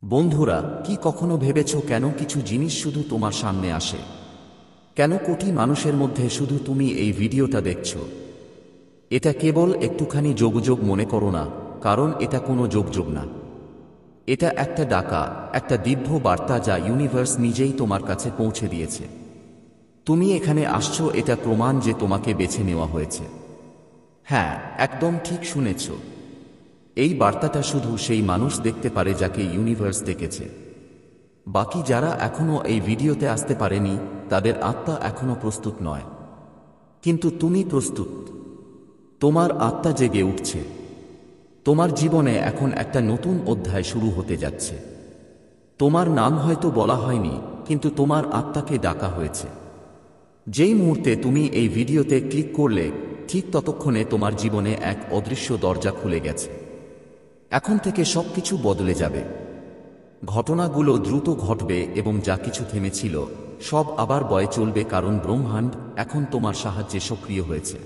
বন্ধুরা, কি কখনো ভেবেছো কেন কিছু জিনিস শুধু তোমার সামনে আসে? কেন কোটি মানুষের মধ্যে শুধু তুমি এই ভিডিওটা দেখছো? এটা কেবল একটুখানি যোগাযোগ মনে করো না, কারণ এটা কোনো যোগাযোগ না। এটা একটা ডাকা, একটা দিব্য বার্তা যা ইউনিভার্স নিজেই তোমার কাছে পৌঁছে দিয়েছে। তুমি এখানে আসছো, এটা প্রমাণ যে তোমাকে বেছে নেওয়া হয়েছে। হ্যাঁ, একদম ঠিক শুনেছ। এই বার্তাটা শুধু সেই মানুষ দেখতে পারে যাকে ইউনিভার্স ডেকেছে। বাকি যারা এখনো এই ভিডিওতে আসতে পারেনি, তাদের আত্মা এখনো প্রস্তুত নয়। কিন্তু তুমি প্রস্তুত। তোমার আত্মা জেগে উঠছে। তোমার জীবনে এখন একটা নতুন অধ্যায় শুরু হতে যাচ্ছে। তোমার নাম হয়তো বলা হয়নি, কিন্তু তোমার আত্মাকে ডাকা হয়েছে। যেই মুহূর্তে তুমি এই ভিডিওতে ক্লিক করলে, ঠিক ততক্ষণে তোমার জীবনে এক অদৃশ্য দরজা খুলে গেছে। এখন থেকে সবকিছু বদলে যাবে। ঘটনাগুলো দ্রুত ঘটবে এবং যা কিছু থেমেছিল সব আবার বয়ে চলবে, কারণ ব্রহ্মাণ্ড এখন তোমার সাহায্যে সক্রিয় হয়েছে।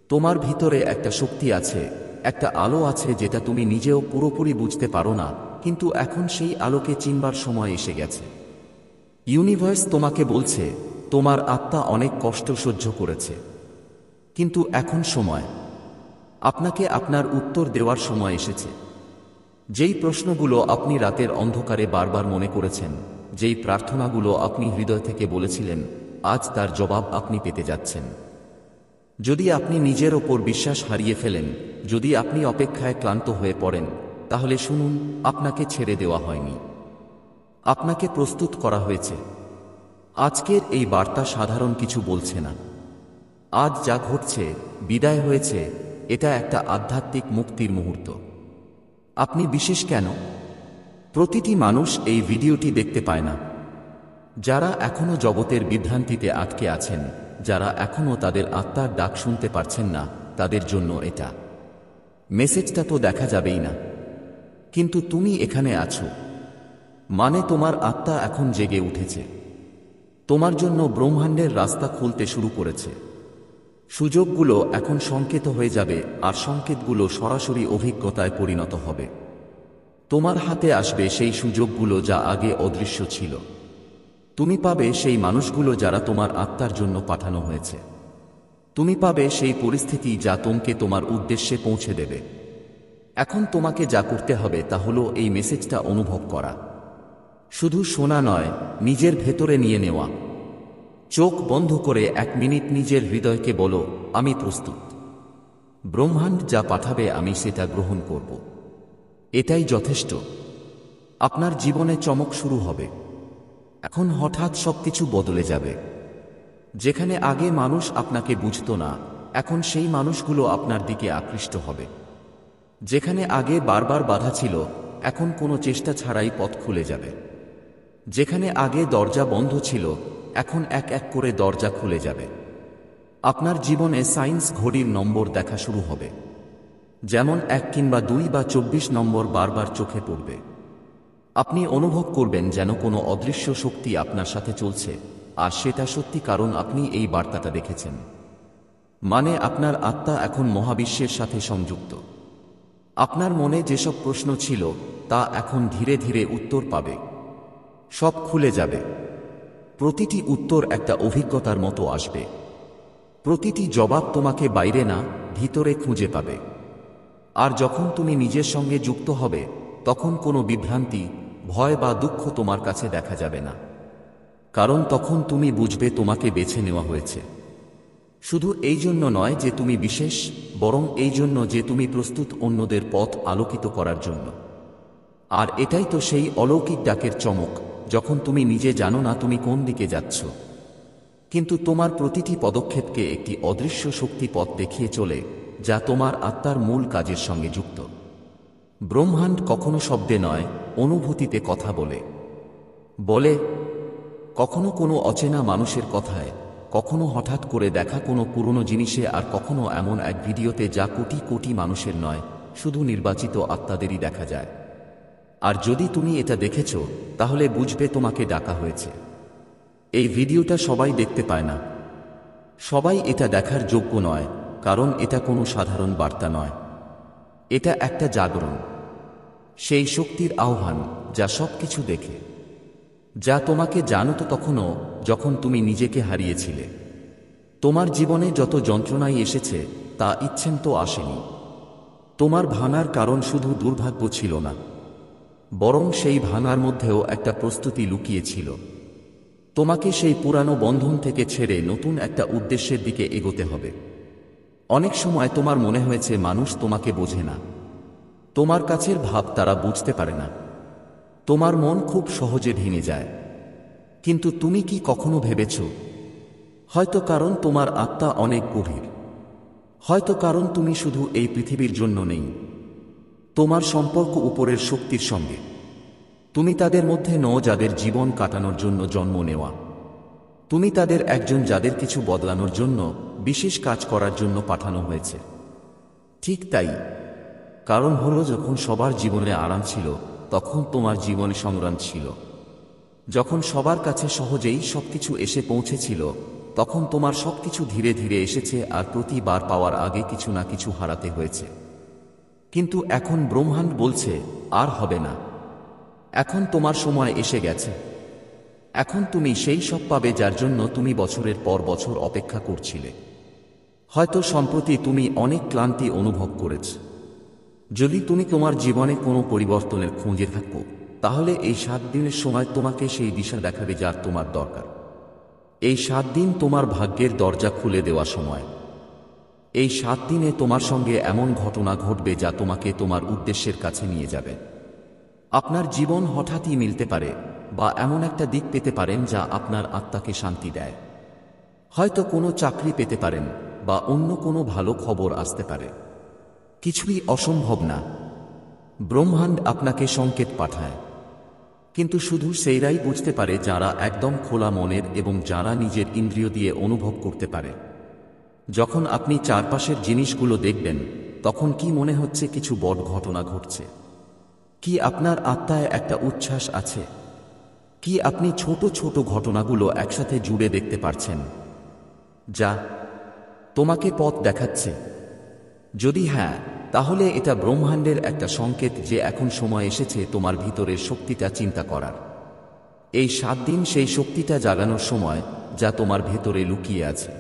তোমার ভিতরে একটা শক্তি আছে, একটা আলো আছে যেটা তুমি নিজেও পুরোপুরি বুঝতে পারো না, কিন্তু এখন সেই আলোকে চিনবার সময় এসে গেছে। ইউনিভার্স তোমাকে বলছে, তোমার আত্মা অনেক কষ্ট সহ্য করেছে, কিন্তু এখন সময়। আপনাকে আপনার উত্তর দেওয়ার সময় এসেছে। যেই প্রশ্নগুলো আপনি রাতের অন্ধকারে বারবার মনে করেছেন, যেই প্রার্থনাগুলো আপনি হৃদয় থেকে বলেছিলেন, আজ তার জবাব আপনি পেতে যাচ্ছেন। যদি আপনি নিজের ওপর বিশ্বাস হারিয়ে ফেলেন, যদি আপনি অপেক্ষায় ক্লান্ত হয়ে পড়েন, তাহলে শুনুন, আপনাকে ছেড়ে দেওয়া হয়নি। আপনাকে প্রস্তুত করা হয়েছে। আজকের এই বার্তা সাধারণ কিছু বলছে না। আজ যা ঘটছে, বিদায় হয়েছে, এটা একটা আধ্যাত্মিক মুক্তির মুহূর্ত। আপনি বিশেষ কেন? প্রতিটি মানুষ এই ভিডিওটি দেখতে পায় না। যারা এখনো জগতের বিভ্রান্তিতে আটকে আছেন, যারা এখনো তাদের আত্মার ডাক শুনতে পারছেন না, তাদের জন্য এটা। মেসেজটা তো দেখা যাবেই না, কিন্তু তুমি এখানে আছো, মানে তোমার আত্মা এখন জেগে উঠেছে। তোমার জন্য ব্রহ্মাণ্ডের রাস্তা খুলতে শুরু করেছে। সুযোগগুলো এখন সংকেত হয়ে যাবে, আর সংকেতগুলো সরাসরি অভিজ্ঞতায় পরিণত হবে। তোমার হাতে আসবে সেই সুযোগগুলো যা আগে অদৃশ্য ছিল। তুমি পাবে সেই মানুষগুলো যারা তোমার আত্মার জন্য পাঠানো হয়েছে। তুমি পাবে সেই পরিস্থিতি যা তোমাকে তোমার উদ্দেশ্যে পৌঁছে দেবে। এখন তোমাকে যা করতে হবে তা হলো এই মেসেজটা অনুভব করা। শুধু শোনা নয়, নিজের ভেতরে নিয়ে নেওয়া। চোখ বন্ধ করে 1 মিনিট নিজের হৃদয়কে বলো, আমি প্রস্তুত। ব্রহ্মাণ্ড যা পাঠাবে আমি সেটা গ্রহণ করব। এটাই যথেষ্ট। আপনার জীবনে চমক শুরু হবে। এখন হঠাৎ সবকিছু বদলে যাবে। যেখানে আগে মানুষ আপনাকে বুঝতো না, এখন সেই মানুষগুলো আপনার দিকে আকৃষ্ট হবে। যেখানে আগে বারবার বাধা ছিল, এখন কোনো চেষ্টা ছাড়াই পথ খুলে যাবে। যেখানে আগে দরজা বন্ধ ছিল, এখন এক এক করে দরজা খুলে যাবে। আপনার জীবনে সায়েন্স ঘড়ির নম্বর দেখা শুরু হবে। যেমন 1 কিংবা 2 বা 24 নম্বর বারবার চোখে পড়বে। আপনি অনুভব করবেন যেন কোনো অদৃশ্য শক্তি আপনার সাথে চলছে, আর সেটা সত্যি, কারণ আপনি এই বার্তাটা দেখেছেন। মানে আপনার আত্মা এখন মহাবিশ্বের সাথে সংযুক্ত। আপনার মনে যেসব প্রশ্ন ছিল, তা এখন ধীরে ধীরে উত্তর পাবে। সব খুলে যাবে। প্রতিটি উত্তর একটা অভিজ্ঞতার মতো আসবে। প্রতিটি জবাব তোমাকে বাইরে না, ভিতরে খুঁজে পাবে। আর যখন তুমি নিজের সঙ্গে যুক্ত হবে, তখন কোনো বিভ্রান্তি, ভয় বা দুঃখ তোমার কাছে দেখা যাবে না। কারণ তখন তুমি বুঝবে তোমাকে বেছে নেওয়া হয়েছে। শুধু এই জন্য নয় যে তুমি বিশেষ, বরং এই জন্য যে তুমি প্রস্তুত অন্যদের পথ আলোকিত করার জন্য। আর এটাই তো সেই অলৌকিক ডাকের চমক, যখন তুমি নিজে জানো না তুমি কোন দিকে যাচ্ছ, কিন্তু তোমার প্রতিটি পদক্ষেপকে একটি অদৃশ্য শক্তি পথ দেখিয়ে চলে, যা তোমার আত্মার মূল কাজের সঙ্গে যুক্ত। ব্রহ্মাণ্ড কখনো শব্দে নয়, অনুভূতিতে কথা বলে। কখনো কোনো অচেনা মানুষের কথায়, কখনো হঠাৎ করে দেখা কোনো পুরনো জিনিসে, আর কখনো এমন এক ভিডিওতে যা কোটি কোটি মানুষের নয়, শুধু নির্বাচিত আত্মাদেরই দেখা যায়। আর যদি তুমি এটা দেখেছ, তাহলে বুঝবে তোমাকে ডাকা হয়েছে। এই ভিডিওটা সবাই দেখতে পায় না। সবাই এটা দেখার যোগ্য নয়, কারণ এটা কোনো সাধারণ বার্তা নয়। এটা একটা জাগরণ। সেই শক্তির আহ্বান, যা সবকিছু দেখে, যা তোমাকে জানত তখনও যখন তুমি নিজেকে হারিয়েছিলে। তোমার জীবনে যত যন্ত্রণাই এসেছে তা ইচ্ছেন্ত আসেনি। তোমার ভাঙার কারণ শুধু দুর্ভাগ্য ছিল না, বরং সেই ভাঙার মধ্যেও একটা প্রস্তুতি লুকিয়েছিল। তোমাকে সেই পুরানো বন্ধন থেকে ছেড়ে নতুন একটা উদ্দেশ্যের দিকে এগোতে হবে। অনেক সময় তোমার মনে হয়েছে মানুষ তোমাকে বোঝে না, তোমার কাছের ভাব তারা বুঝতে পারে না, তোমার মন খুব সহজে ভেঙে যায়। কিন্তু তুমি কি কখনো ভেবেছ, হয়তো কারণ তোমার আত্মা অনেক গভীর, হয়তো কারণ তুমি শুধু এই পৃথিবীর জন্য নেই, তোমার সম্পর্ক উপরের শক্তির সঙ্গে। তুমি তাদের মধ্যে নও যাদের জীবন কাটানোর জন্য জন্ম নেওয়া। তুমি তাদের একজন যাদের কিছু বদলানোর জন্য, বিশেষ কাজ করার জন্য পাঠানো হয়েছে। ঠিক তাই, কারণ হলো যখন সবার জীবনে আরাম ছিল তখন তোমার জীবনে সংগ্রাম ছিল। যখন সবার কাছে সহজেই সবকিছু এসে পৌঁছেছিল তখন তোমার সবকিছু ধীরে ধীরে এসেছে, আর প্রতিবার পাওয়ার আগে কিছু না কিছু হারাতে হয়েছে। কিন্তু এখন ব্রহ্মাণ্ড বলছে, আর হবে না। এখন তোমার সময় এসে গেছে। এখন তুমি সেই সব পাবে যার জন্য তুমি বছরের পর বছর অপেক্ষা করছিলে। হয়তো সম্প্রতি তুমি অনেক ক্লান্তি অনুভব করেছ। যদি তুমি তোমার জীবনে কোনো পরিবর্তনের খোঁজে থাকো, তাহলে এই 7 দিনের সময় তোমাকে সেই দিশা দেখাবে যার তোমার দরকার। এই 7 দিন তোমার ভাগ্যের দরজা খুলে দেওয়া সময়। এই 7 দিনে তোমার সঙ্গে এমন ঘটনা ঘটবে যা তোমাকে তোমার উদ্দেশ্যের কাছে নিয়ে যাবে। আপনার জীবন হঠাৎই মিলতে পারে, বা এমন একটা দিক পেতে পারেন যা আপনার আত্মাকে শান্তি দেয়। হয়তো কোনো চাকরি পেতে পারেন, বা অন্য কোনো ভালো খবর আসতে পারে। কিছুই অসম্ভব না। ব্রহ্মাণ্ড আপনাকে সংকেত পাঠায়, কিন্তু শুধু সেইরাই বুঝতে পারে যারা একদম খোলা মনের এবং যারা নিজের ইন্দ্রিয় দিয়ে অনুভব করতে পারে। যখন আপনি চারপাশের জিনিসগুলো দেখবেন, তখন কি মনে হচ্ছে কিছু বড় ঘটনা ঘটছে? কি আপনার আত্মায় একটা উচ্ছ্বাস আছে? কি আপনি ছোট ছোট ঘটনাগুলো একসাথে জুড়ে দেখতে পারছেন, যা তোমাকে পথ দেখাচ্ছে? যদি হ্যাঁ, তাহলে এটা ব্রহ্মাণ্ডের একটা সংকেত যে এখন সময় এসেছে তোমার ভিতরের শক্তিটা চিন্তা করার। এই 7 দিন সেই শক্তিটা জাগানোর সময় যা তোমার ভেতরে লুকিয়ে আছে।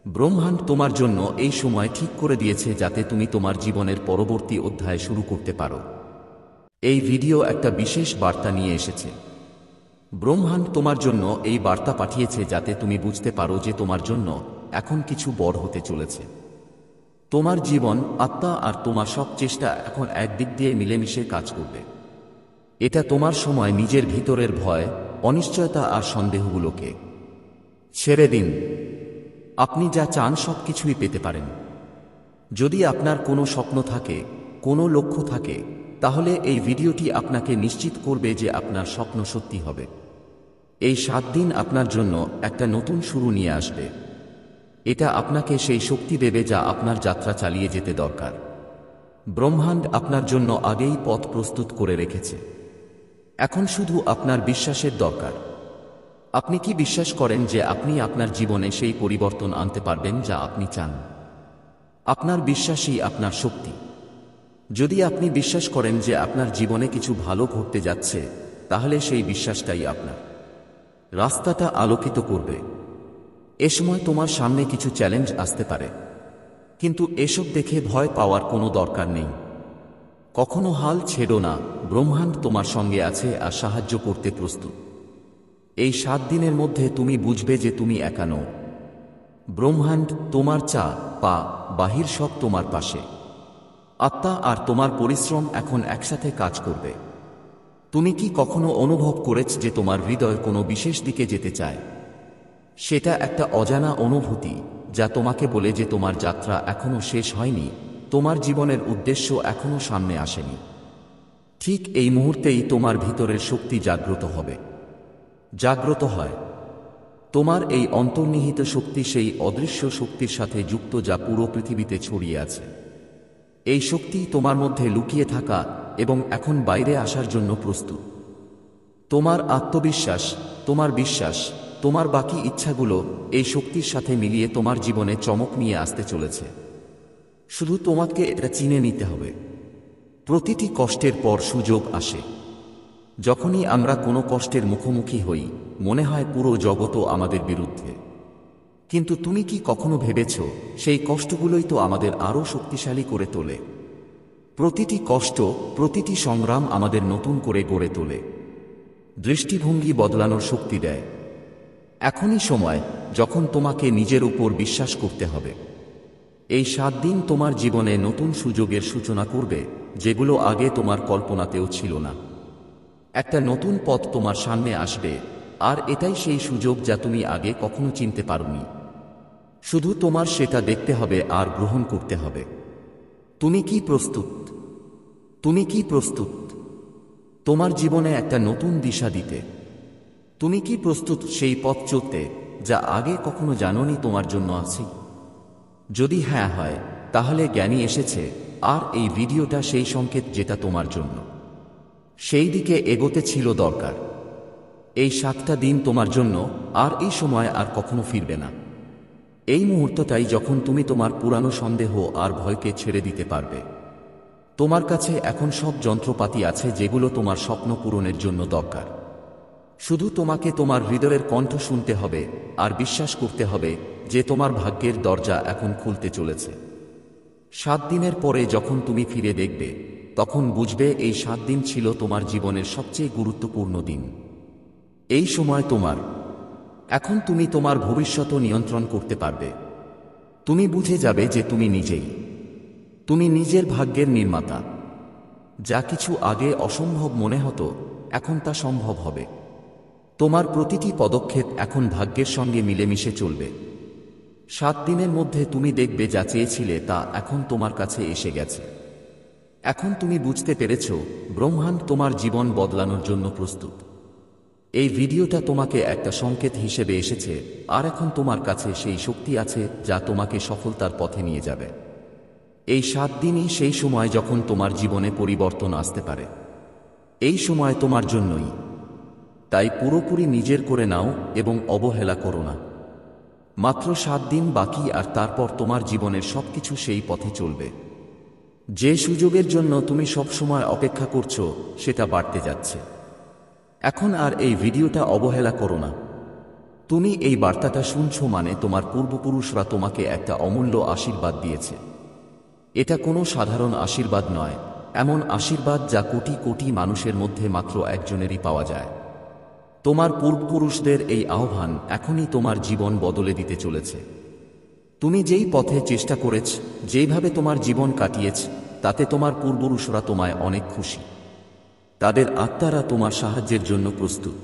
ব্রহ্মাণ্ড তোমার জন্য এই সময় ঠিক করে দিয়েছে যাতে তুমি তোমার জীবনের পরবর্তী অধ্যায় শুরু করতে পারো। এই ভিডিও একটা বিশেষ বার্তা নিয়ে এসেছে। ব্রহ্মাণ্ড তোমার জন্য এই বার্তা পাঠিয়েছে যাতে তুমি বুঝতে পারো যে তোমার জন্য এখন কিছু বড় হতে চলেছে। তোমার জীবন, আত্মা আর তোমার সব চেষ্টা এখন একদিক দিয়ে মিলেমিশে কাজ করবে। এটা তোমার সময় নিজের ভিতরের ভয়, অনিশ্চয়তা আর সন্দেহগুলোকে ছেড়ে দিন। আপনি যা চান সব কিছুই পেতে পারেন। যদি আপনার কোনো স্বপ্ন থাকে, কোনো লক্ষ্য থাকে, তাহলে এই ভিডিওটি আপনাকে নিশ্চিত করবে যে আপনার স্বপ্ন সত্যি হবে। এই 7 দিন আপনার জন্য একটা নতুন শুরু নিয়ে আসবে। এটা আপনাকে সেই শক্তি দেবে যা আপনার যাত্রা চালিয়ে যেতে দরকার। ব্রহ্মাণ্ড আপনার জন্য আগেই পথ প্রস্তুত করে রেখেছে। এখন শুধু আপনার বিশ্বাসের দরকার। আপনি কি বিশ্বাস করেন যে আপনি আপনার জীবনে সেই পরিবর্তন আনতে পারবেন যা আপনি চান? আপনার বিশ্বাসই আপনার শক্তি। যদি আপনি বিশ্বাস করেন যে আপনার জীবনে কিছু ভালো ঘটতে যাচ্ছে, তাহলে সেই বিশ্বাসটাই আপনার রাস্তাটা আলোকিত করবে। এ সময় তোমার সামনে কিছু চ্যালেঞ্জ আসতে পারে, কিন্তু এসব দেখে ভয় পাওয়ার কোনো দরকার নেই। কখনো হাল ছেড়ো না, ব্রহ্মাণ্ড তোমার সঙ্গে আছে আর সাহায্য করতে প্রস্তুত। এই 7 দিনের মধ্যে তুমি বুঝবে যে তুমি একা নও। ব্রহ্মাণ্ড, তোমার পা, বাহির সব তোমার পাশে। আত্মা আর তোমার পরিশ্রম এখন একসাথে কাজ করবে। তুমি কি কখনো অনুভব করেছ যে তোমার হৃদয় কোনো বিশেষ দিকে যেতে চায়? সেটা একটা অজানা অনুভূতি যা তোমাকে বলে যে তোমার যাত্রা এখনো শেষ হয়নি, তোমার জীবনের উদ্দেশ্য এখনো সামনে আসেনি। ঠিক এই মুহূর্তেই তোমার ভিতরের শক্তি জাগ্রত হবে। জাগ্রত হয়। তোমার এই অন্তর্নিহিত শক্তি সেই অদৃশ্য শক্তির সাথে যুক্ত যা পুরো পৃথিবীতে ছড়িয়ে আছে। এই শক্তি তোমার মধ্যে লুকিয়ে থাকা এবং এখন বাইরে আসার জন্য প্রস্তুত। তোমার আত্মবিশ্বাস, তোমার বিশ্বাস, তোমার বাকি ইচ্ছাগুলো এই শক্তির সাথে মিলিয়ে তোমার জীবনে চমক নিয়ে আসতে চলেছে। শুধু তোমাকে এটা চিনে নিতে হবে। প্রতিটি কষ্টের পর সুযোগ আসে। যখনই আমরা কোনো কষ্টের মুখোমুখি হই, মনে হয় পুরো জগৎও আমাদের বিরুদ্ধে। কিন্তু তুমি কি কখনো ভেবেছ, সেই কষ্টগুলোই তো আমাদের আরও শক্তিশালী করে তোলে। প্রতিটি কষ্ট, প্রতিটি সংগ্রাম আমাদের নতুন করে গড়ে তোলে, দৃষ্টিভঙ্গি বদলানোর শক্তি দেয়। এখনই সময় যখন তোমাকে নিজের উপর বিশ্বাস করতে হবে। এই 7 দিন তোমার জীবনে নতুন সুযোগের সূচনা করবে, যেগুলো আগে তোমার কল্পনাতেও ছিল না। একটা নতুন পথ তোমার সামনে আসবে, আর এটাই সেই সুযোগ যা তুমি আগে কখনো চিনতে পারোনি। শুধু তোমার সেটা দেখতে হবে আর গ্রহণ করতে হবে। তুমি কি প্রস্তুত? তুমি কি প্রস্তুত তোমার জীবনে একটা নতুন দিশা দিতে? তুমি কি প্রস্তুত সেই পথ চলতে যা আগে কখনো জানোনি তোমার জন্য আছে? যদি হ্যাঁ হয়, তাহলে জ্ঞানী এসেছে, আর এই ভিডিওটা সেই সংকেত যেটা তোমার জন্য সেই দিকে এগোতে ছিল দরকার। এই 7টা দিন তোমার জন্য, আর এই সময় আর কখনো ফিরবে না। এই মুহূর্তটাই যখন তুমি তোমার পুরানো সন্দেহ আর ভয়কে ছেড়ে দিতে পারবে। তোমার কাছে এখন সব যন্ত্রপাতি আছে যেগুলো তোমার স্বপ্ন পূরণের জন্য দরকার। শুধু তোমাকে তোমার হৃদয়ের কণ্ঠ শুনতে হবে আর বিশ্বাস করতে হবে যে তোমার ভাগ্যের দরজা এখন খুলতে চলেছে। 7 দিনের পরে যখন তুমি ফিরে দেখবে, তখন বুঝবে এই 7 দিন ছিল তোমার জীবনের সবচেয়ে গুরুত্বপূর্ণ দিন। এই সময় তোমার। এখন তুমি তোমার ভবিষ্যৎও নিয়ন্ত্রণ করতে পারবে। তুমি বুঝে যাবে যে তুমি নিজের ভাগ্যের নির্মাতা। যা কিছু আগে অসম্ভব মনে হতো, এখন তা সম্ভব হবে। তোমার প্রতিটি পদক্ষেপ এখন ভাগ্যের সঙ্গে মিলেমিশে চলবে। 7 দিনের মধ্যে তুমি দেখবে যা চেয়েছিলে তা এখন তোমার কাছে এসে গেছে। এখন তুমি বুঝতে পেরেছ, ব্রহ্মাণ্ড তোমার জীবন বদলানোর জন্য প্রস্তুত। এই ভিডিওটা তোমাকে একটা সংকেত হিসেবে এসেছে, আর এখন তোমার কাছে সেই শক্তি আছে যা তোমাকে সফলতার পথে নিয়ে যাবে। এই 7 দিনই সেই সময় যখন তোমার জীবনে পরিবর্তন আসতে পারে। এই সময় তোমার জন্যই। তাই পুরোপুরি নিজের করে নাও এবং অবহেলা করো না। মাত্র 7 দিন বাকি, আর তারপর তোমার জীবনের সবকিছু সেই পথে চলবে। যে সুযোগের জন্য তুমি সব সময় অপেক্ষা করছো, সেটা বাড়তে যাচ্ছে। এখন আর এই ভিডিওটা অবহেলা করো না। তুমি এই বার্তাটা শুনছো মানে তোমার পূর্বপুরুষরা তোমাকে একটা অমূল্য আশীর্বাদ দিয়েছে। এটা কোনো সাধারণ আশীর্বাদ নয়, এমন আশীর্বাদ যা কোটি কোটি মানুষের মধ্যে মাত্র একজনেরই পাওয়া যায়। তোমার পূর্বপুরুষদের এই আহ্বান এখনই তোমার জীবন বদলে দিতে চলেছে। তুমি যেই পথে চেষ্টা করেছ, যেইভাবে তোমার জীবন কাটিয়েছ, তাতে তোমার পূর্বপুরুষরা তোমায় অনেক খুশি। তাদের আত্মারা তোমার সাহায্যের জন্য প্রস্তুত।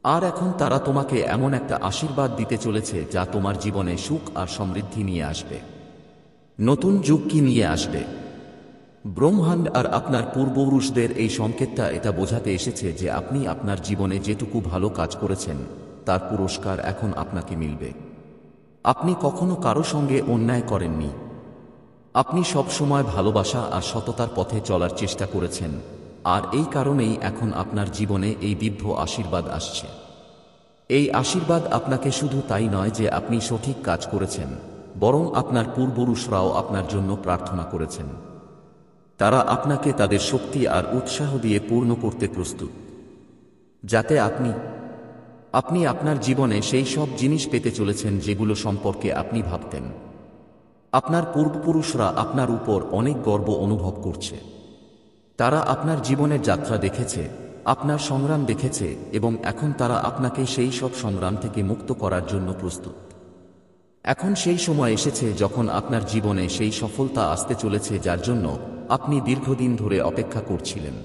আর এখন তারা তোমাকে এমন একটা আশীর্বাদ দিতে চলেছে যা তোমার জীবনে সুখ আর সমৃদ্ধি নিয়ে আসবে। নতুন যুগ কি নিয়ে আসবে? ব্রহ্মাণ্ড আর আপনার পূর্বপুরুষদের এই সংকেতটা এটা বোঝাতে এসেছে যে আপনি আপনার জীবনে যেটুকু ভালো কাজ করেছেন, তার পুরস্কার এখন আপনাকে মিলবে। আপনি কখনো কারো সঙ্গে অন্যায় করেননি। আপনি সব সময় ভালোবাসা আর সততার পথে চলার চেষ্টা করেছেন, আর এই কারণেই এখন আপনার জীবনে এই দিব্য আশীর্বাদ আসছে। এই আশীর্বাদ আপনাকে শুধু তাই নয় যে আপনি সঠিক কাজ করেছেন, বরং আপনার পূর্বপুরুষরাও আপনার জন্য প্রার্থনা করেছেন। তারা আপনাকে তাদের শক্তি আর উৎসাহ দিয়ে পূর্ণ করতে প্রস্তুত, যাতে আপনি আপনার জীবনে সেই সব জিনিস পেতে চলেছেন যেগুলো সম্পর্কে আপনি ভাবতেন। আপনার পূর্বপুরুষরা আপনার উপর অনেক গর্ব অনুভব করছে। তারা আপনার জীবনের যাত্রা দেখেছে, আপনার সংগ্রাম দেখেছে, এবং এখন তারা আপনাকে সেই সব সংগ্রাম থেকে মুক্ত করার জন্য প্রস্তুত। এখন সেই সময় এসেছে যখন আপনার জীবনে সেই সফলতা আসতে চলেছে যার জন্য আপনি দীর্ঘদিন ধরে অপেক্ষা করছিলেন।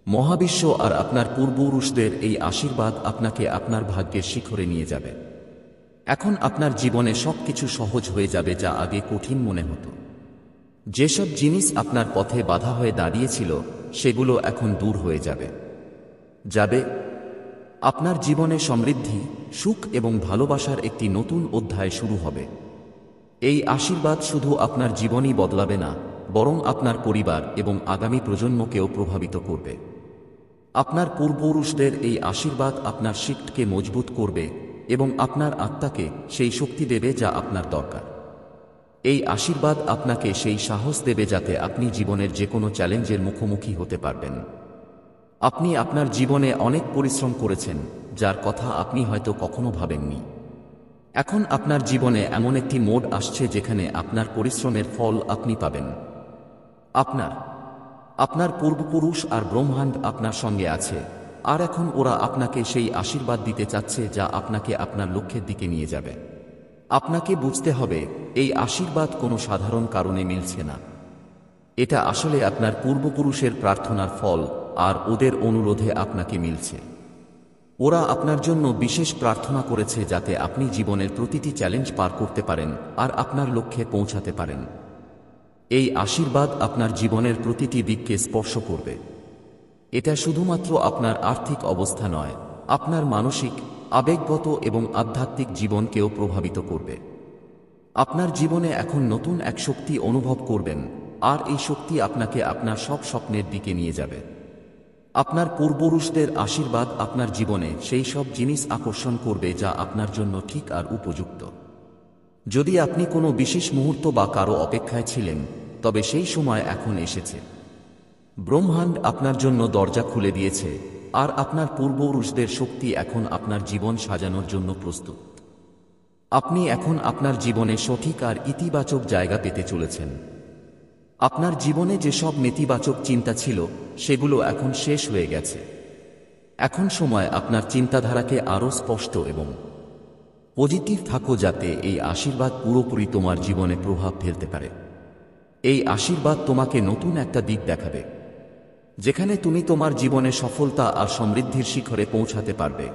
মহাবিশ্ব আর আপনার পূর্বপুরুষদের এই আশীর্বাদ আপনাকে আপনার ভাগ্যের শিখরে নিয়ে যাবে। এখন আপনার জীবনে সবকিছু সহজ হয়ে যাবে যা আগে কঠিন মনে হতো। যেসব জিনিস আপনার পথে বাধা হয়ে দাঁড়িয়েছিল, সেগুলো এখন দূর হয়ে যাবে। আপনার জীবনে সমৃদ্ধি, সুখ এবং ভালোবাসার একটি নতুন অধ্যায় শুরু হবে। এই আশীর্বাদ শুধু আপনার জীবনই বদলাবে না, বরং আপনার পরিবার এবং আগামী প্রজন্মকেও প্রভাবিত করবে। আপনার পূর্বপুরুষদের এই আশীর্বাদ আপনার শিককে মজবুত করবে এবং আপনার আত্মাকে সেই শক্তি দেবে যা আপনার দরকার। এই আশীর্বাদ আপনাকে সেই সাহস দেবে যাতে আপনি জীবনের যে কোনো চ্যালেঞ্জের মুখোমুখি হতে পারবেন। আপনি আপনার জীবনে অনেক পরিশ্রম করেছেন, যার কথা আপনি হয়তো কখনো ভাবেননি। এখন আপনার জীবনে এমন একটি মোড় আসছে যেখানে আপনার পরিশ্রমের ফল আপনি পাবেন। আপনার পূর্বপুরুষ আর ব্রহ্মাণ্ড আপনার সঙ্গে আছে, আর এখন ওরা আপনাকে সেই আশীর্বাদ দিতে চাচ্ছে যা আপনাকে আপনার লক্ষ্যের দিকে নিয়ে যাবে। আপনাকে বুঝতে হবে, এই আশীর্বাদ কোনো সাধারণ কারণে মিলছে না। এটা আসলে আপনার পূর্বপুরুষের প্রার্থনার ফল, আর ওদের অনুরোধে আপনাকে মিলছে। ওরা আপনার জন্য বিশেষ প্রার্থনা করেছে যাতে আপনি জীবনের প্রতিটি চ্যালেঞ্জ পার করতে পারেন আর আপনার লক্ষ্যে পৌঁছাতে পারেন। এই আশীর্বাদ আপনার জীবনের প্রতিটি দিককে স্পর্শ করবে। এটা শুধুমাত্র আপনার আর্থিক অবস্থা নয়, আপনার মানসিক, আবেগগত এবং আধ্যাত্মিক জীবনকেও প্রভাবিত করবে। আপনার জীবনে এখন নতুন এক শক্তি অনুভব করবেন, আর এই শক্তি আপনাকে আপনার সব স্বপ্নের দিকে নিয়ে যাবে। আপনার পূর্বপুরুষদের আশীর্বাদ আপনার জীবনে সেই সব জিনিস আকর্ষণ করবে যা আপনার জন্য ঠিক আর উপযুক্ত। যদি আপনি কোনো বিশেষ মুহূর্ত বা কারো অপেক্ষায় ছিলেন, তবে সেই সময় এখন এসেছে। ব্রহ্মাণ্ড আপনার জন্য দরজা খুলে দিয়েছে, আর আপনার পূর্বপুরুষদের শক্তি এখন আপনার জীবন সাজানোর জন্য প্রস্তুত। আপনি এখন আপনার জীবনে সঠিক আর ইতিবাচক জায়গা পেতে চলেছেন। আপনার জীবনে যেসব নেতিবাচক চিন্তা ছিল, সেগুলো এখন শেষ হয়ে গেছে। এখন সময় আপনার চিন্তাধারাকে আরও স্পষ্ট এবং পজিটিভ থাকো যাতে এই আশীর্বাদ পুরোপুরি তোমার জীবনে প্রভাব ফেলতে পারে। এই আশীর্বাদ তোমাকে নতুন একটা দিক দেখাবে, যেখানে তুমি তোমার জীবনে সফলতা আর সমৃদ্ধির শিখরে পৌঁছাতে পারবে।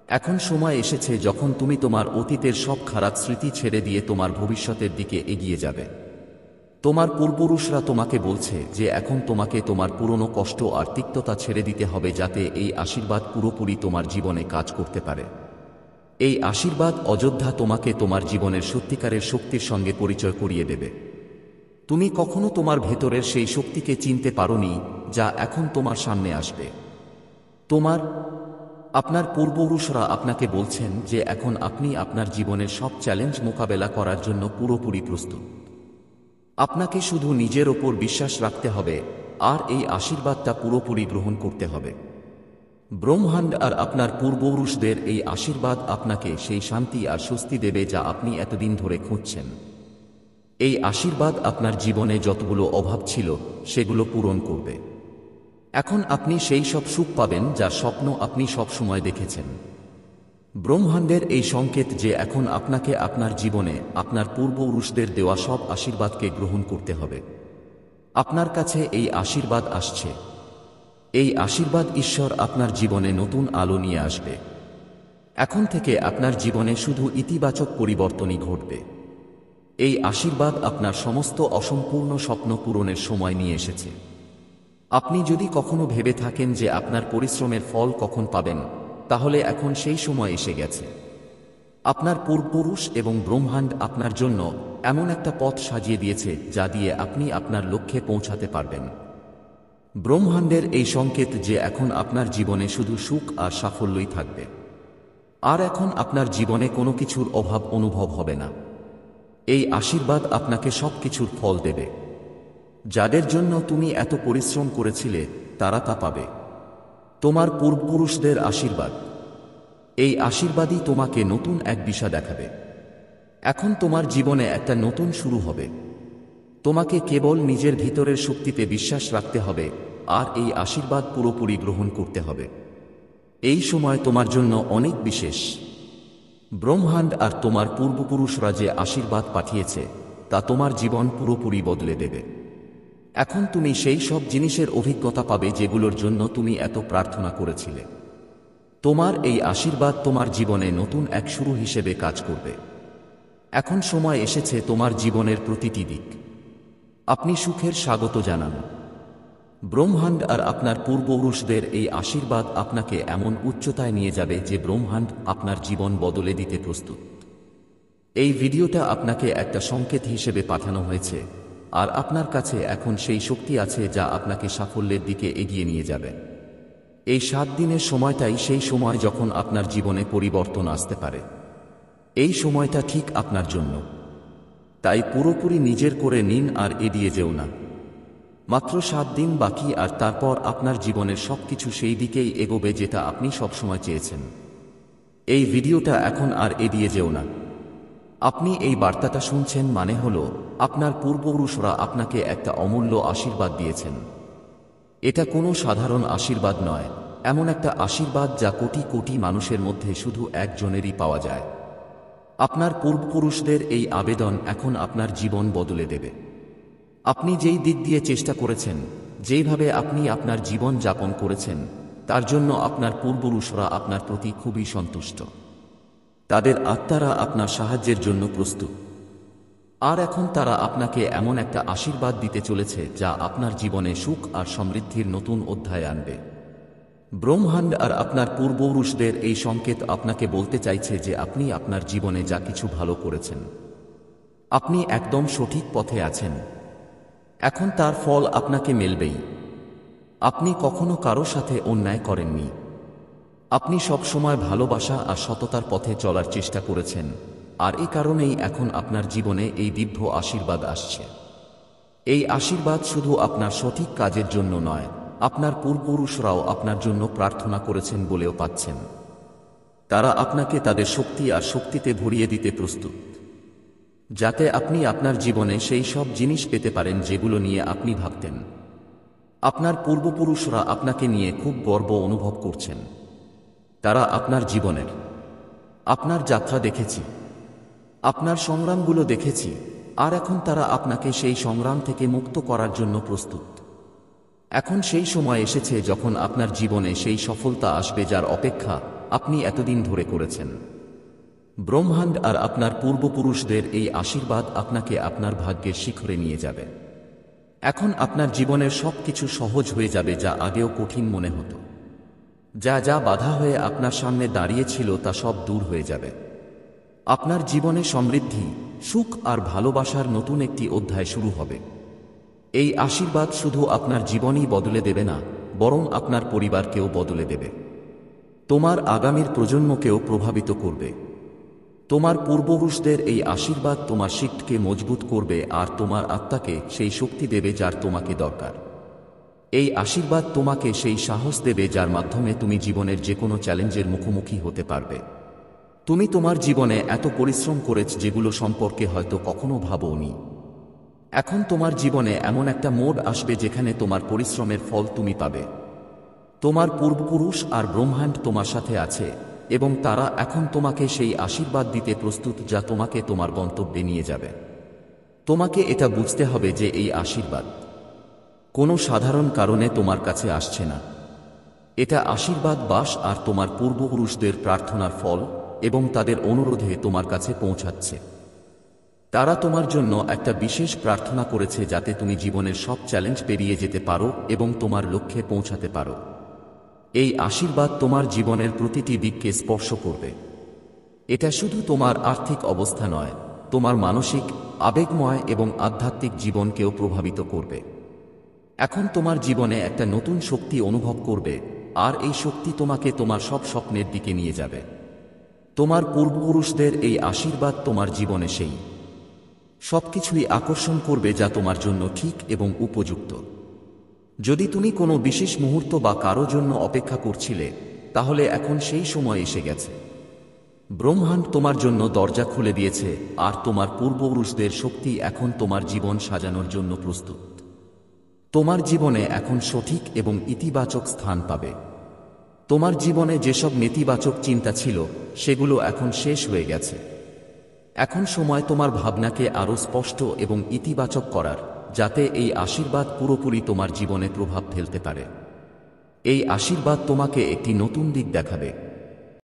এখন সময় এসেছে যখন তুমি তোমার অতীতের সব খারাপ স্মৃতি ছেড়ে দিয়ে তোমার ভবিষ্যতের দিকে এগিয়ে যাবে। তোমার পূর্বপুরুষরা তোমাকে বলছে যে এখন তোমাকে তোমার পুরনো কষ্ট আর তিক্ততা ছেড়ে দিতে হবে যাতে এই আশীর্বাদ পুরোপুরি তোমার জীবনে কাজ করতে পারে। এই আশীর্বাদ অযোধ্যা তোমাকে তোমার জীবনের সত্যিকারের শক্তির সঙ্গে পরিচয় করিয়ে দেবে। তুমি কখনো তোমার ভেতরের সেই শক্তিকে চিনতে পারোনি, যা এখন তোমার সামনে আসবে। আপনার পূর্বপুরুষরা আপনাকে বলছেন যে এখন আপনি আপনার জীবনের সব চ্যালেঞ্জ মোকাবেলা করার জন্য পুরোপুরি প্রস্তুত। আপনাকে শুধু নিজের ওপর বিশ্বাস রাখতে হবে, আর এই আশীর্বাদটা পুরোপুরি গ্রহণ করতে হবে। ব্রহ্মাণ্ড আর আপনার পূর্বপুরুষদের এই আশীর্বাদ আপনাকে সেই শান্তি আর স্বস্তি দেবে যা আপনি এতদিন ধরে খুঁজছেন। এই আশীর্বাদ আপনার জীবনে যতগুলো অভাব ছিল, সেগুলো পূরণ করবে। এখন আপনি সেই সব সুখ পাবেন যার স্বপ্ন আপনি সবসময় দেখেছেন। ব্রহ্মাণ্ডের এই সংকেত যে এখন আপনাকে আপনার জীবনে আপনার পূর্বপুরুষদের দেওয়া সব আশীর্বাদকে গ্রহণ করতে হবে। আপনার কাছে এই আশীর্বাদ আসছে। এই আশীর্বাদ ঈশ্বর আপনার জীবনে নতুন আলো নিয়ে আসবে। এখন থেকে আপনার জীবনে শুধু ইতিবাচক পরিবর্তনই ঘটবে। এই আশীর্বাদ আপনার সমস্ত অসম্পূর্ণ স্বপ্ন পূরণের সময় নিয়ে এসেছে। আপনি যদি কখনো ভেবে থাকেন যে আপনার পরিশ্রমের ফল কখন পাবেন, তাহলে এখন সেই সময় এসে গেছে। আপনার পূর্বপুরুষ এবং ব্রহ্মাণ্ড আপনার জন্য এমন একটা পথ সাজিয়ে দিয়েছে যা দিয়ে আপনি আপনার লক্ষ্যে পৌঁছাতে পারবেন। ব্রহ্মাণ্ডের এই সংকেত যে এখন আপনার জীবনে শুধু সুখ আর সাফল্যই থাকবে, আর এখন আপনার জীবনে কোনো কিছুর অভাব অনুভব হবে না। এই আশীর্বাদ আপনাকে সবকিছুর ফল দেবে। যাদের জন্য তুমি এত পরিশ্রম করেছিলে, তারা তা পাবে। তোমার পূর্বপুরুষদের আশীর্বাদ, এই আশীর্বাদই তোমাকে নতুন এক দিশা দেখাবে। এখন তোমার জীবনে একটা নতুন শুরু হবে। তোমাকে কেবল নিজের ভিতরের শক্তিতে বিশ্বাস রাখতে হবে, আর এই আশীর্বাদ পুরোপুরি গ্রহণ করতে হবে। এই সময় তোমার জন্য অনেক বিশেষ। ব্রহ্মাণ্ড আর তোমার পূর্বপুরুষরা যে আশীর্বাদ পাঠিয়েছে, তা তোমার জীবন পুরোপুরি বদলে দেবে। এখন তুমি সেই সব জিনিসের অভিজ্ঞতা পাবে যেগুলোর জন্য তুমি এত প্রার্থনা করেছিলে। তোমার এই আশীর্বাদ তোমার জীবনে নতুন এক শুরু হিসেবে কাজ করবে। এখন সময় এসেছে তোমার জীবনের প্রতিটি দিক আপনি সুখের স্বাগত জানান। ব্রহ্মাণ্ড আর আপনার পূর্বপুরুষদের এই আশীর্বাদ আপনাকে এমন উচ্চতায় নিয়ে যাবে যে ব্রহ্মাণ্ড আপনার জীবন বদলে দিতে প্রস্তুত। এই ভিডিওটা আপনাকে একটা সংকেত হিসেবে পাঠানো হয়েছে, আর আপনার কাছে এখন সেই শক্তি আছে যা আপনাকে সাফল্যের দিকে এগিয়ে নিয়ে যাবে। এই 7 দিনের সময়টাই সেই সময় যখন আপনার জীবনে পরিবর্তন আসতে পারে। এই সময়টা ঠিক আপনার জন্য। তাই পুরোপুরি নিজের করে নিন আর এড়িয়ে যেও না। মাত্র 7 দিন বাকি, আর তারপর আপনার জীবনের সবকিছু সেই দিকেই এগোবে যেটা আপনি সবসময় চেয়েছেন। এই ভিডিওটা এখন আর এড়িয়ে যেও না। আপনি এই বার্তাটা শুনছেন মানে হলো আপনার পূর্বপুরুষরা আপনাকে একটা অমূল্য আশীর্বাদ দিয়েছেন। এটা কোনো সাধারণ আশীর্বাদ নয়, এমন একটা আশীর্বাদ যা কোটি কোটি মানুষের মধ্যে শুধু একজনেরই পাওয়া যায়। আপনার পূর্বপুরুষদের এই আবেদন এখন আপনার জীবন বদলে দেবে। আপনি যেই দিক দিয়ে চেষ্টা করেছেন, যেইভাবে আপনি আপনার জীবন যাপন করেছেন, তার জন্য আপনার পূর্বপুরুষরা আপনার প্রতি খুবই সন্তুষ্ট। তাদের আত্মারা আপনার সাহায্যের জন্য প্রস্তুত। আর এখন তারা আপনাকে এমন একটা আশীর্বাদ দিতে চলেছে যা আপনার জীবনে সুখ আর সমৃদ্ধির নতুন অধ্যায় আনবে। ব্রহ্মাণ্ড আর আপনার পূর্বপুরুষদের এই সংকেত আপনাকে বলতে চাইছে যে আপনি আপনার জীবনে যা কিছু ভালো করেছেন, আপনি একদম সঠিক পথে আছেন। এখন তার ফল আপনাকে মিলবেই। আপনি কখনো কারো সাথে অন্যায় করেননি। আপনি সবসময় ভালোবাসা আর সততার পথে চলার চেষ্টা করেছেন, আর এই কারণেই এখন আপনার জীবনে এই দিব্য আশীর্বাদ আসছে। এই আশীর্বাদ শুধু আপনার সঠিক কাজের জন্য নয়, আপনার পূর্বপুরুষরাও আপনার জন্য প্রার্থনা করেছেন বলেও পাচ্ছেন। তারা আপনাকে তাদের শক্তি আর শক্তিতে ভরিয়ে দিতে প্রস্তুত, যাতে আপনি আপনার জীবনে সেই সব জিনিস পেতে পারেন যেগুলো নিয়ে আপনি ভাবতেন। আপনার পূর্বপুরুষরা আপনাকে নিয়ে খুব গর্ব অনুভব করছেন। তারা আপনার জীবনের, আপনার যাত্রা দেখেছি, আপনার সংগ্রামগুলো দেখেছি, আর এখন তারা আপনাকে সেই সংগ্রাম থেকে মুক্ত করার জন্য প্রস্তুত। এখন সেই সময় এসেছে যখন আপনার জীবনে সেই সফলতা আসবে যার অপেক্ষা আপনি এতদিন ধরে করেছেন। ব্রহ্মাণ্ড আর আপনার পূর্বপুরুষদের এই আশীর্বাদ আপনাকে আপনার ভাগ্যের শিখরে নিয়ে যাবে। এখন আপনার জীবনের সবকিছু সহজ হয়ে যাবে, যা আগেও কঠিন মনে হতো। যা যা বাধা হয়ে আপনার সামনে দাঁড়িয়েছিল তা সব দূর হয়ে যাবে। আপনার জীবনে সমৃদ্ধি, সুখ আর ভালোবাসার নতুন একটি অধ্যায় শুরু হবে। এই আশীর্বাদ শুধু আপনার জীবনই বদলে দেবে না, বরং আপনার পরিবারকেও বদলে দেবে। তোমার আগামীর প্রজন্মকেও প্রভাবিত করবে। তোমার পূর্বপুরুষদের এই আশীর্বাদ তোমার শিক্ষকে মজবুত করবে আর তোমার আত্মাকে সেই শক্তি দেবে যার তোমাকে দরকার। এই আশীর্বাদ তোমাকে সেই সাহস দেবে যার মাধ্যমে তুমি জীবনের যে কোনো চ্যালেঞ্জের মুখোমুখি হতে পারবে। তুমি তোমার জীবনে এত পরিশ্রম করেছ যেগুলো সম্পর্কে হয়তো কখনো ভাবোনি। এখন তোমার জীবনে এমন একটা মোড় আসবে যেখানে তোমার পরিশ্রমের ফল তুমি পাবে। তোমার পূর্বপুরুষ আর ব্রহ্মাণ্ড তোমার সাথে আছে, এবং তারা এখন তোমাকে সেই আশীর্বাদ দিতে প্রস্তুত যা তোমাকে তোমার গন্তব্যে নিয়ে যাবে। তোমাকে এটা বুঝতে হবে যে এই আশীর্বাদ কোনো সাধারণ কারণে তোমার কাছে আসছে না। এটা আশীর্বাদ বাস আর তোমার পূর্বপুরুষদের প্রার্থনার ফল, এবং তাদের অনুরোধে তোমার কাছে পৌঁছাচ্ছে। তারা তোমার জন্য একটা বিশেষ প্রার্থনা করেছে যাতে তুমি জীবনের সব চ্যালেঞ্জ পেরিয়ে যেতে পারো এবং তোমার লক্ষ্যে পৌঁছাতে পারো। এই আশীর্বাদ তোমার জীবনের প্রতিটি দিককে স্পর্শ করবে। এটা শুধু তোমার আর্থিক অবস্থা নয়, তোমার মানসিক, আবেগময় এবং আধ্যাত্মিক জীবনকেও প্রভাবিত করবে। এখন তোমার জীবনে একটা নতুন শক্তি অনুভব করবে, আর এই শক্তি তোমাকে তোমার সব স্বপ্নের দিকে নিয়ে যাবে। তোমার পূর্বপুরুষদের এই আশীর্বাদ তোমার জীবনে সেই সবকিছুই আকর্ষণ করবে যা তোমার জন্য ঠিক এবং উপযুক্ত। যদি তুমি কোনো বিশেষ মুহূর্ত বা কারো জন্য অপেক্ষা করছিলে, তাহলে এখন সেই সময় এসে গেছে। ব্রহ্মাণ্ড তোমার জন্য দরজা খুলে দিয়েছে, আর তোমার পূর্বপুরুষদের শক্তি এখন তোমার জীবন সাজানোর জন্য প্রস্তুত। তোমার জীবনে এখন সঠিক এবং ইতিবাচক স্থান পাবে। তোমার জীবনে যেসব নেতিবাচক চিন্তা ছিল সেগুলো এখন শেষ হয়ে গেছে। এখন সময় তোমার ভাবনাকে আরও স্পষ্ট এবং ইতিবাচক করার, যাতে এই আশীর্বাদ পুরোপুরি তোমার জীবনে প্রভাব ফেলতে পারে। এই আশীর্বাদ তোমাকে একটি নতুন দিক দেখাবে।